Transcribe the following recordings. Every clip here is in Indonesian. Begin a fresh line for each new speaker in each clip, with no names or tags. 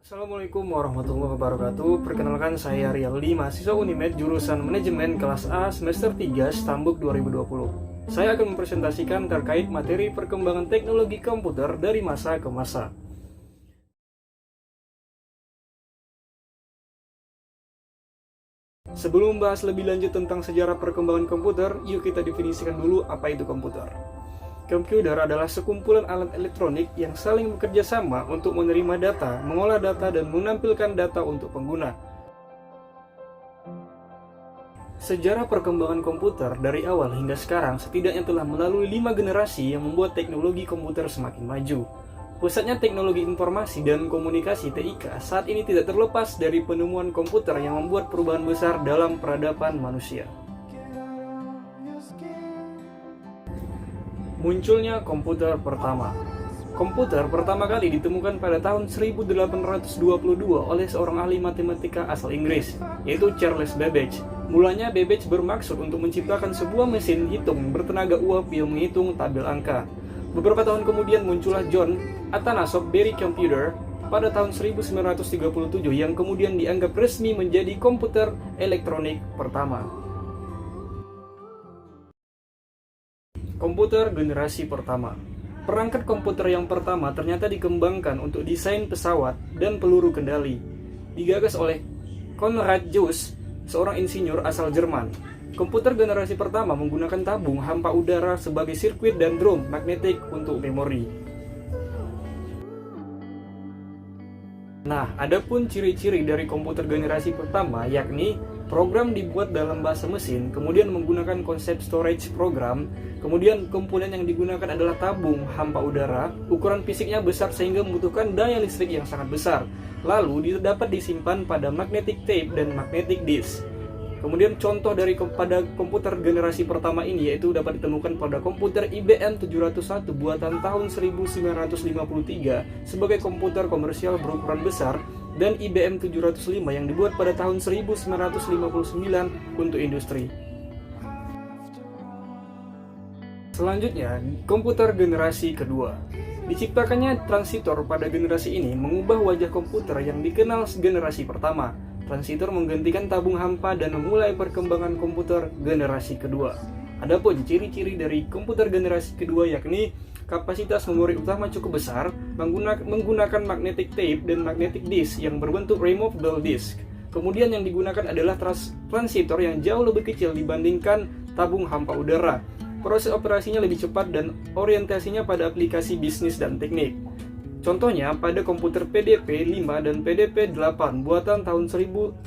Assalamualaikum warahmatullahi wabarakatuh. Perkenalkan, saya Riyaldi, mahasiswa Unimed jurusan Manajemen kelas A semester 3 Stambuk 2020. Saya akan mempresentasikan terkait materi perkembangan teknologi komputer dari masa ke masa. Sebelum membahas lebih lanjut tentang sejarah perkembangan komputer, yuk kita definisikan dulu apa itu komputer. Komputer adalah sekumpulan alat elektronik yang saling bekerja sama untuk menerima data, mengolah data, dan menampilkan data untuk pengguna. Sejarah perkembangan komputer dari awal hingga sekarang setidaknya telah melalui 5 generasi yang membuat teknologi komputer semakin maju. Pusatnya teknologi informasi dan komunikasi (TIK) saat ini tidak terlepas dari penemuan komputer yang membuat perubahan besar dalam peradaban manusia. Munculnya komputer pertama. Komputer pertama kali ditemukan pada tahun 1822 oleh seorang ahli matematika asal Inggris, yaitu Charles Babbage. Mulanya Babbage bermaksud untuk menciptakan sebuah mesin hitung bertenaga uap yang menghitung tabel angka. Beberapa tahun kemudian muncullah John Atanasoff Berry Computer pada tahun 1937 yang kemudian dianggap resmi menjadi komputer elektronik pertama. Komputer generasi pertama. Perangkat komputer yang pertama ternyata dikembangkan untuk desain pesawat dan peluru kendali. Digagas oleh Konrad Zuse, seorang insinyur asal Jerman. Komputer generasi pertama menggunakan tabung hampa udara sebagai sirkuit dan drum magnetik untuk memori. Nah, adapun ciri-ciri dari komputer generasi pertama yakni program dibuat dalam bahasa mesin, kemudian menggunakan konsep storage program, kemudian komponen yang digunakan adalah tabung hampa udara, ukuran fisiknya besar sehingga membutuhkan daya listrik yang sangat besar, lalu dapat disimpan pada magnetic tape dan magnetic disk. Kemudian contoh pada komputer generasi pertama ini yaitu dapat ditemukan pada komputer IBM 701 buatan tahun 1953 sebagai komputer komersial berukuran besar, dan IBM 705 yang dibuat pada tahun 1959 untuk industri. Selanjutnya, komputer generasi kedua. Diciptakannya transistor pada generasi ini mengubah wajah komputer yang dikenal generasi pertama. Transistor menggantikan tabung hampa dan memulai perkembangan komputer generasi kedua. Adapun ciri-ciri dari komputer generasi kedua yakni kapasitas memori utama cukup besar, menggunakan magnetic tape dan magnetic disk yang berbentuk removable disk. Kemudian yang digunakan adalah transistor yang jauh lebih kecil dibandingkan tabung hampa udara. Proses operasinya lebih cepat dan orientasinya pada aplikasi bisnis dan teknik. Contohnya pada komputer PDP-5 dan PDP-8 buatan tahun 1963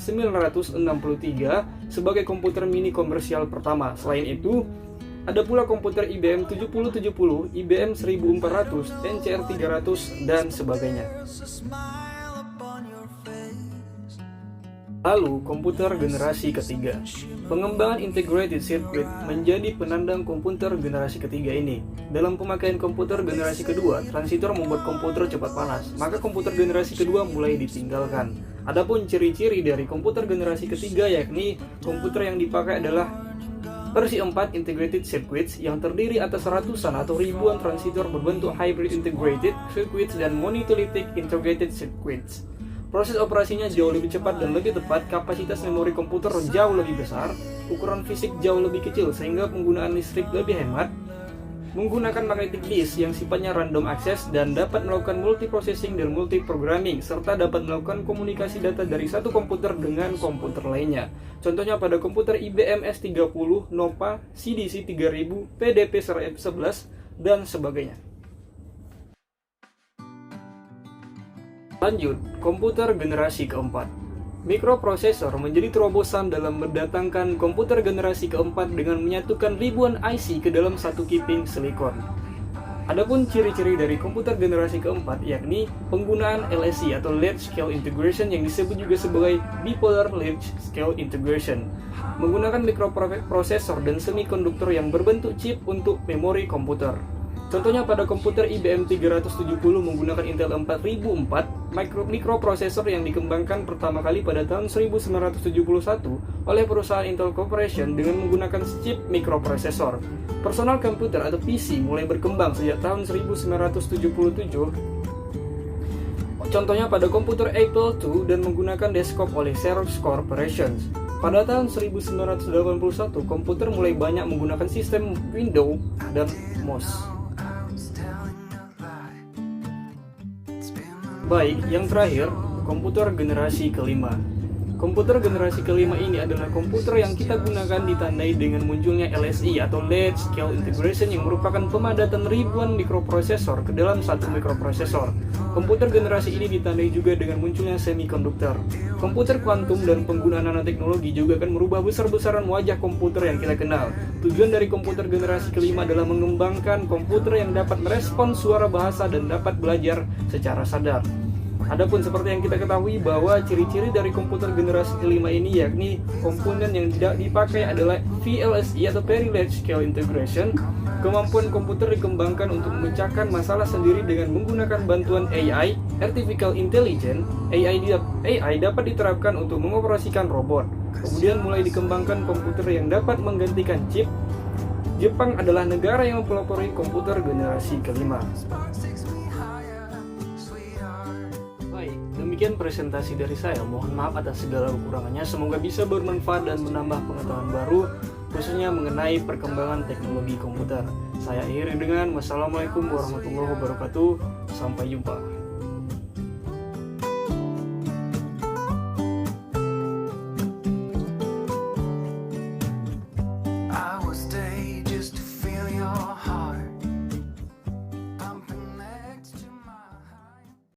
sebagai komputer mini komersial pertama. Selain itu, ada pula komputer IBM 7070, IBM 1400, NCR 300, dan sebagainya. Lalu, komputer generasi ketiga. Pengembangan integrated circuit menjadi penandang komputer generasi ketiga ini. Dalam pemakaian komputer generasi kedua, transistor membuat komputer cepat panas, maka komputer generasi kedua mulai ditinggalkan. Adapun ciri-ciri dari komputer generasi ketiga yakni komputer yang dipakai adalah versi 4 integrated circuits yang terdiri atas ratusan atau ribuan transistor berbentuk hybrid integrated circuits dan monolithic integrated circuits. Proses operasinya jauh lebih cepat dan lebih tepat, kapasitas memori komputer jauh lebih besar, ukuran fisik jauh lebih kecil sehingga penggunaan listrik lebih hemat, menggunakan magnetic disk yang sifatnya random access dan dapat melakukan multiprocessing dan multiprogramming, serta dapat melakukan komunikasi data dari satu komputer dengan komputer lainnya. Contohnya pada komputer IBM S30, Nova, CDC 3000, PDP 11, dan sebagainya. Lanjut, komputer generasi keempat. Mikroprosesor menjadi terobosan dalam mendatangkan komputer generasi keempat dengan menyatukan ribuan IC ke dalam satu kiping silikon. Adapun ciri-ciri dari komputer generasi keempat yakni penggunaan LSI atau Large Scale Integration yang disebut juga sebagai Bipolar Large Scale Integration, menggunakan mikroprosesor dan semikonduktor yang berbentuk chip untuk memori komputer. Contohnya pada komputer IBM 370 menggunakan Intel 4004, mikroprosesor yang dikembangkan pertama kali pada tahun 1971 oleh perusahaan Intel Corporation dengan menggunakan chip mikroprosesor. Personal computer atau PC mulai berkembang sejak tahun 1977 Contohnya pada komputer Apple II dan menggunakan desktop oleh Xerox Corporation. Pada tahun 1981, komputer mulai banyak menggunakan sistem Windows dan MOS. Baik, yang terakhir, komputer generasi kelima. Komputer generasi kelima ini adalah komputer yang kita gunakan ditandai dengan munculnya LSI atau Large Scale Integration yang merupakan pemadatan ribuan mikroprosesor ke dalam satu mikroprosesor. Komputer generasi ini ditandai juga dengan munculnya semikonduktor. Komputer kuantum dan penggunaan nanoteknologi juga akan merubah besar-besaran wajah komputer yang kita kenal. Tujuan dari komputer generasi kelima adalah mengembangkan komputer yang dapat merespons suara bahasa dan dapat belajar secara sadar. Adapun seperti yang kita ketahui bahwa ciri-ciri dari komputer generasi kelima ini yakni komponen yang tidak dipakai adalah VLSI atau Very Large Scale Integration. Kemampuan komputer dikembangkan untuk memecahkan masalah sendiri dengan menggunakan bantuan AI, Artificial Intelligence. AI dapat diterapkan untuk mengoperasikan robot. Kemudian mulai dikembangkan komputer yang dapat menggantikan chip. Jepang adalah negara yang mempelopori komputer generasi kelima. Demikian presentasi dari saya. Mohon maaf atas segala kekurangannya. Semoga bisa bermanfaat dan menambah pengetahuan baru, khususnya mengenai perkembangan teknologi komputer. Saya akhiri dengan wassalamualaikum warahmatullahi wabarakatuh. Sampai jumpa.